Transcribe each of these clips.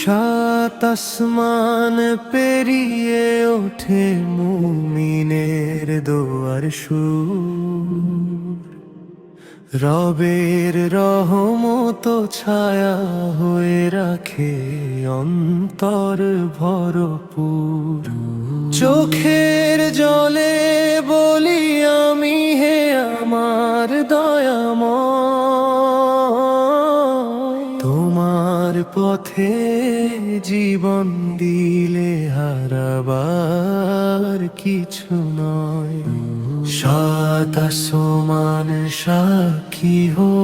সাত আসমান পেরিয়ে ওঠে মুমিনের দোয়ার সুর, রবের রহমত ছায়া হয়ে রাখে অন্তর ভরপুর। চোখের জলে বলি আমি, হে আমার দয়াময়, তোমার পথে জীবন দিলে হারাবার কিছু নয়। সাত আসমান সাক্ষী হো,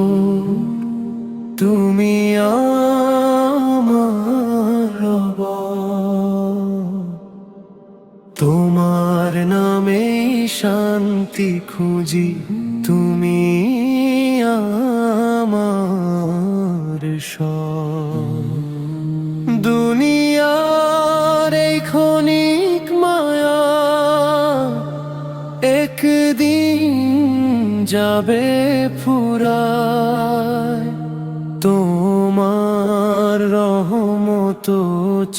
তুমি আমার রব, তোমার নামে শান্তি খুঁজি, তুমি আমার সব। দুনিয়ার এই ক্ষণিক মায়া একদিন যাবে ফুরায়, তোমার রহমত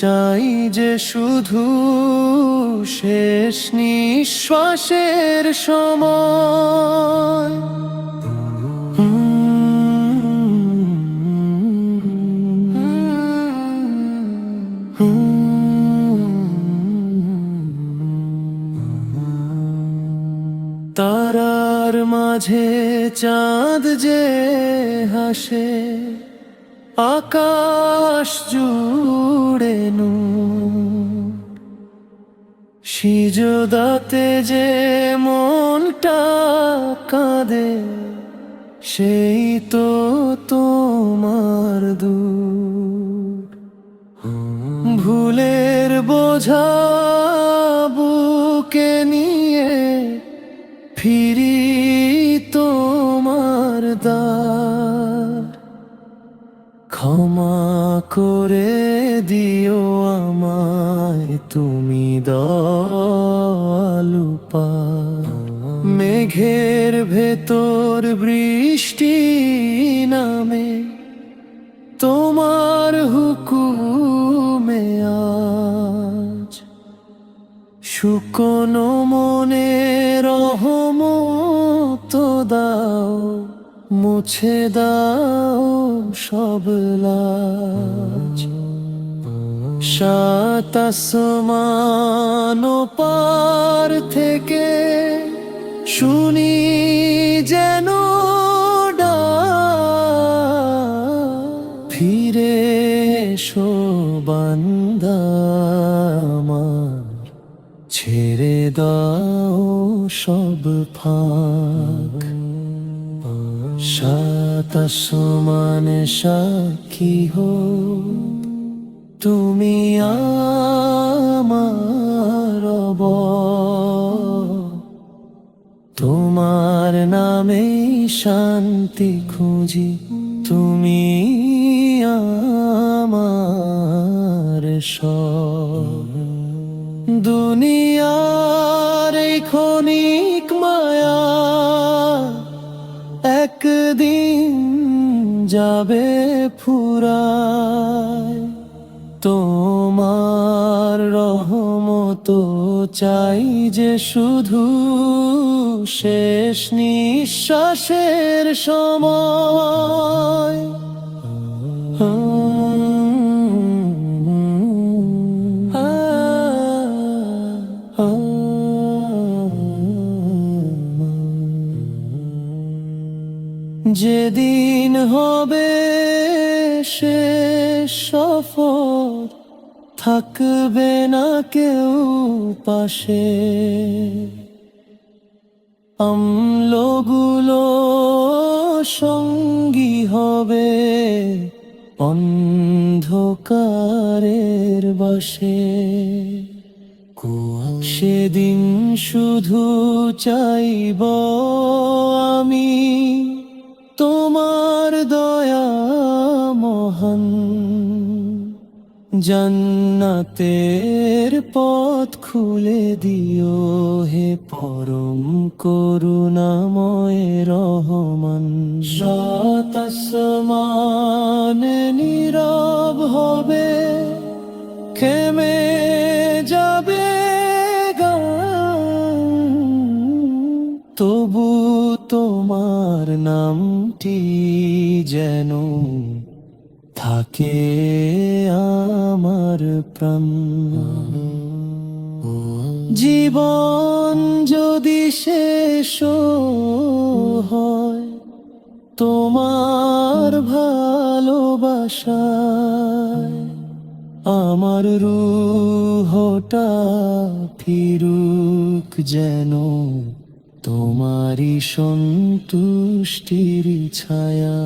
চাই যে শুধু শেষ নিঃশ্বাসের সময়। তারার মাঝে চাঁদ যে হাসে, আকাশ জুড়ে নূর, সিজদাতে যে মনটা কাঁদে, সেই তো তোমার দূর। ভুলের বোঝা বুকে নিয়ে ফিরি তোমার দ্বার, ক্ষমা করে দিও আমায় তুমি দয়ালু পার। মেঘের ভেতর বৃষ্টি নামে, তোমার হুকুমে আজ শুকনো মনে রহমত দাও, মুছে দাও সব লাজ। সাত আসমান পার থেকে শুনি যেন ডাক, ফিরে এসো বান্দা আমার, ছেড়ে দাও সব ফাঁক। সাত আসমান সাক্ষী হো, তুমি আমার রব, তোমার নামে শান্তি খুঁজি, তুমি আমার সব। দুনিয়ার এই ক্ষণিক মায়া একদিন যাবে ফুরায়, তোমার রহমত চাই যে শুধু শেষ নিঃশ্বাসের সময়। যেদিন হবে শেষ সফর, থাকবে না কেউ পাশে, আমলগুলো সঙ্গী হবে অন্ধকারের বাসে। সেদিন শুধু চাইব আমি তোমার দয়া মহান, জান্নাতের পথ খুলে দিও হে পরম করুণাময় রহমান। সাত আসমান নীরব হবে, থেমে যাবে গান, তবু তোমার নামটি যেন থাকে আমার প্রাণ। জীবন যদি শেষ হয় তোমার ভালোবাসায়, আমার রূহটা ফিরুক যেন তোমারই সন্তুষ্টির ছায়া।